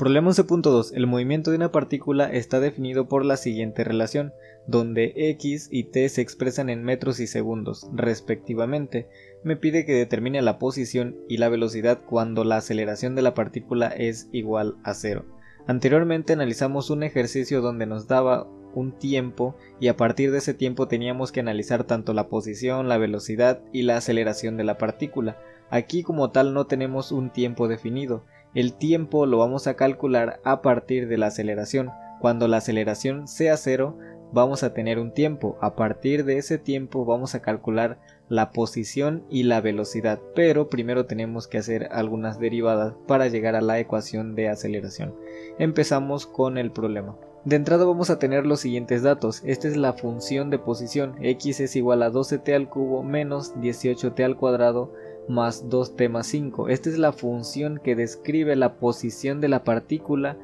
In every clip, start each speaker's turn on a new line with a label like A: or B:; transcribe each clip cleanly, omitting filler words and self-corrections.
A: Problema 11.2. El movimiento de una partícula está definido por la siguiente relación, donde x y t se expresan en metros y segundos, respectivamente. Me pide que determine la posición y la velocidad cuando la aceleración de la partícula es igual a 0. Anteriormente analizamos un ejercicio donde nos daba un tiempo y a partir de ese tiempo teníamos que analizar tanto la posición, la velocidad y la aceleración de la partícula. Aquí como tal no tenemos un tiempo definido. El tiempo lo vamos a calcular a partir de la aceleración. Cuando la aceleración sea 0, vamos a tener un tiempo. A partir de ese tiempo vamos a calcular la posición y la velocidad. Pero primero tenemos que hacer algunas derivadas para llegar a la ecuación de aceleración. Empezamos con el problema. De entrada vamos a tener los siguientes datos. Esta es la función de posición. X es igual a 12t al cubo menos 18t al cuadrado más 2t más 5. Esta es la función que describe la posición de la partícula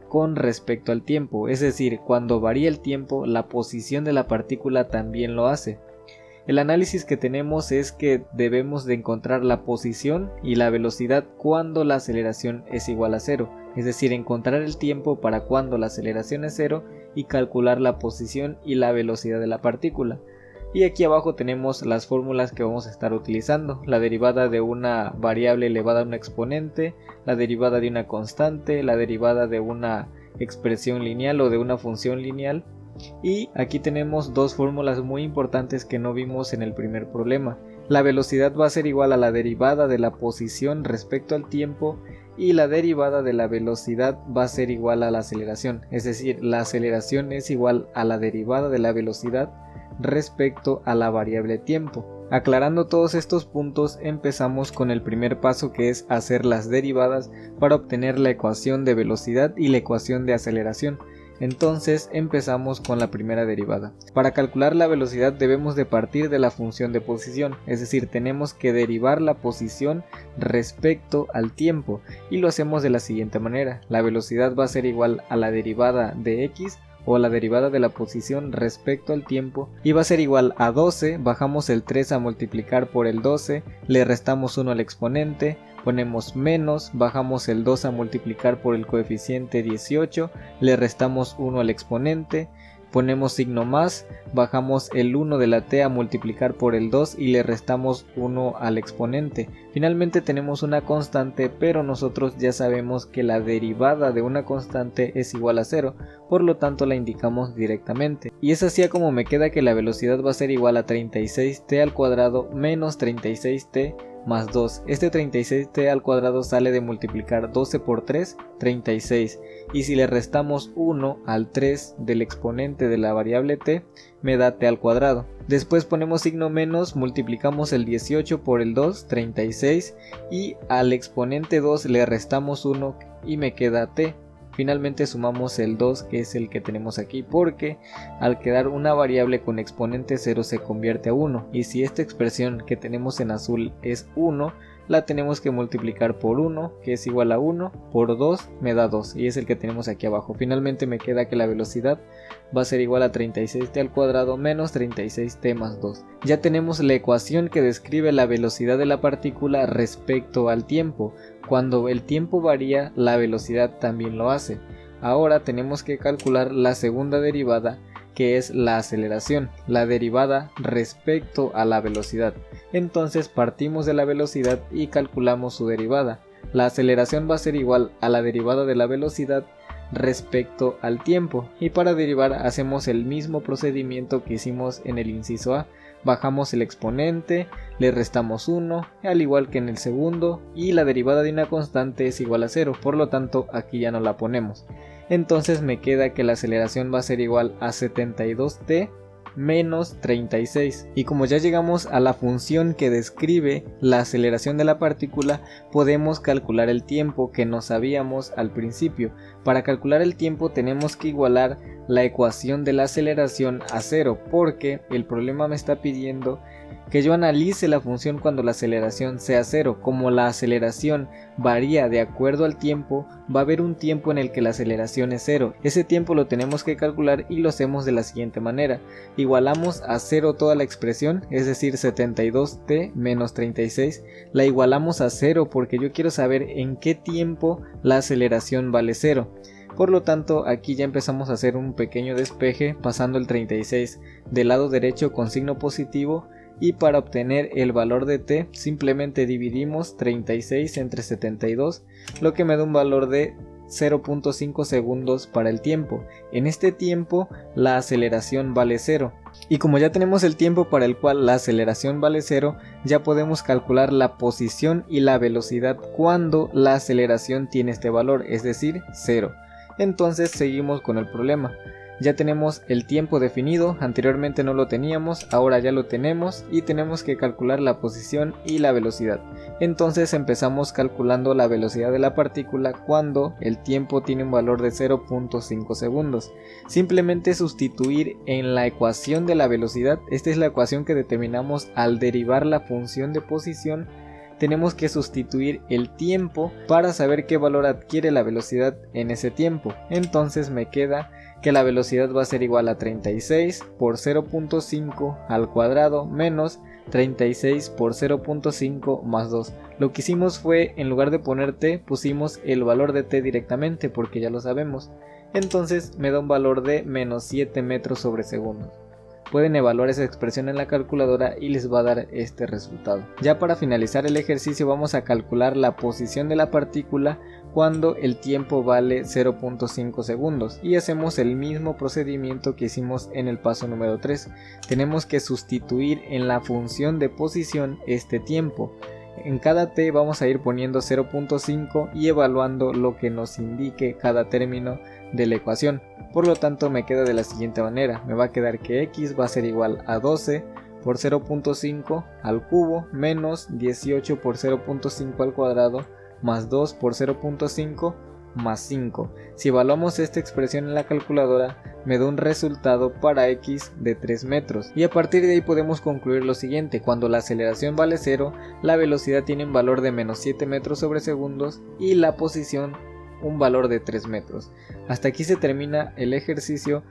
A: con respecto al tiempo, es decir, cuando varía el tiempo, la posición de la partícula también lo hace. El análisis que tenemos es que debemos de encontrar la posición y la velocidad cuando la aceleración es igual a 0, es decir, encontrar el tiempo para cuando la aceleración es 0 y calcular la posición y la velocidad de la partícula. Y aquí abajo tenemos las fórmulas que vamos a estar utilizando, la derivada de una variable elevada a un exponente, la derivada de una constante, la derivada de una expresión lineal o de una función lineal. Y aquí tenemos dos fórmulas muy importantes que no vimos en el primer problema. La velocidad va a ser igual a la derivada de la posición respecto al tiempo y la derivada de la velocidad va a ser igual a la aceleración, es decir, la aceleración es igual a la derivada de la velocidad respecto a la variable tiempo. Aclarando todos estos puntos, empezamos con el primer paso, que es hacer las derivadas para obtener la ecuación de velocidad y la ecuación de aceleración. Entonces empezamos con la primera derivada. Para calcular la velocidad debemos de partir de la función de posición, es decir, tenemos que derivar la posición respecto al tiempo y lo hacemos de la siguiente manera. La velocidad va a ser igual a la derivada de x o la derivada de la posición respecto al tiempo y va a ser igual a 12, bajamos el 3 a multiplicar por el 12, le restamos 1 al exponente, ponemos menos, bajamos el 2 a multiplicar por el coeficiente 18, le restamos 1 al exponente, ponemos signo más, bajamos el 1 de la t a multiplicar por el 2 y le restamos 1 al exponente. Finalmente tenemos una constante, pero nosotros ya sabemos que la derivada de una constante es igual a 0, por lo tanto la indicamos directamente. Y es así como me queda que la velocidad va a ser igual a 36t al cuadrado menos 36t más 2. Este 36t al cuadrado sale de multiplicar 12 por 3, 36. Y si le restamos 1 al 3 del exponente de la variable t, me da t al cuadrado. Después ponemos signo menos, multiplicamos el 18 por el 2, 36. Y al exponente 2 le restamos 1 y me queda t. Finalmente sumamos el 2, que es el que tenemos aquí, porque al quedar una variable con exponente 0 se convierte a 1, y si esta expresión que tenemos en azul es 1, la tenemos que multiplicar por 1, que es igual a 1, por 2 me da 2, y es el que tenemos aquí abajo. Finalmente me queda que la velocidad va a ser igual a 36t al cuadrado menos 36t más 2. Ya tenemos la ecuación que describe la velocidad de la partícula respecto al tiempo. Cuando el tiempo varía, la velocidad también lo hace. Ahora tenemos que calcular la segunda derivada, que es la aceleración, la derivada respecto a la velocidad. Entonces partimos de la velocidad y calculamos su derivada. La aceleración va a ser igual a la derivada de la velocidad respecto al tiempo, y para derivar hacemos el mismo procedimiento que hicimos en el inciso A. Bajamos el exponente, le restamos 1, al igual que en el segundo, y la derivada de una constante es igual a 0, por lo tanto aquí ya no la ponemos. Entonces me queda que la aceleración va a ser igual a 72t menos 36, y como ya llegamos a la función que describe la aceleración de la partícula, podemos calcular el tiempo que no sabíamos al principio. Para calcular el tiempo tenemos que igualar la ecuación de la aceleración a 0, porque el problema me está pidiendo que yo analice la función cuando la aceleración sea 0. Como la aceleración varía de acuerdo al tiempo, va a haber un tiempo en el que la aceleración es 0. Ese tiempo lo tenemos que calcular y lo hacemos de la siguiente manera. Igualamos a 0 toda la expresión, es decir 72t menos 36, la igualamos a 0 porque yo quiero saber en qué tiempo la aceleración vale 0. Por lo tanto, aquí ya empezamos a hacer un pequeño despeje pasando el 36 del lado derecho con signo positivo, y para obtener el valor de t simplemente dividimos 36 entre 72, lo que me da un valor de 0.5 segundos para el tiempo. En este tiempo la aceleración vale 0. Y como ya tenemos el tiempo para el cual la aceleración vale 0, ya podemos calcular la posición y la velocidad cuando la aceleración tiene este valor, es decir, 0. Entonces seguimos con el problema. Ya tenemos el tiempo definido, anteriormente no lo teníamos, ahora ya lo tenemos y tenemos que calcular la posición y la velocidad. Entonces empezamos calculando la velocidad de la partícula cuando el tiempo tiene un valor de 0.5 segundos. Simplemente sustituir en la ecuación de la velocidad, esta es la ecuación que determinamos al derivar la función de posición, tenemos que sustituir el tiempo para saber qué valor adquiere la velocidad en ese tiempo. Entonces me queda que la velocidad va a ser igual a 36 por 0.5 al cuadrado menos 36 por 0.5 más 2. Lo que hicimos fue, en lugar de poner t, pusimos el valor de t directamente porque ya lo sabemos. Entonces me da un valor de menos 7 metros sobre segundo. Pueden evaluar esa expresión en la calculadora y les va a dar este resultado. Ya para finalizar el ejercicio vamos a calcular la posición de la partícula cuando el tiempo vale 0.5 segundos y hacemos el mismo procedimiento que hicimos en el paso número 3. Tenemos que sustituir en la función de posición este tiempo. En cada t vamos a ir poniendo 0.5 y evaluando lo que nos indique cada término de la ecuación. Por lo tanto me queda de la siguiente manera, me va a quedar que x va a ser igual a 12 por 0.5 al cubo menos 18 por 0.5 al cuadrado más 2 por 0.5 más 5. Si evaluamos esta expresión en la calculadora me da un resultado para x de 3 metros y a partir de ahí podemos concluir lo siguiente: cuando la aceleración vale 0, la velocidad tiene un valor de menos 7 metros sobre segundos y la posición un valor de 3 metros. Hasta aquí se termina el ejercicio.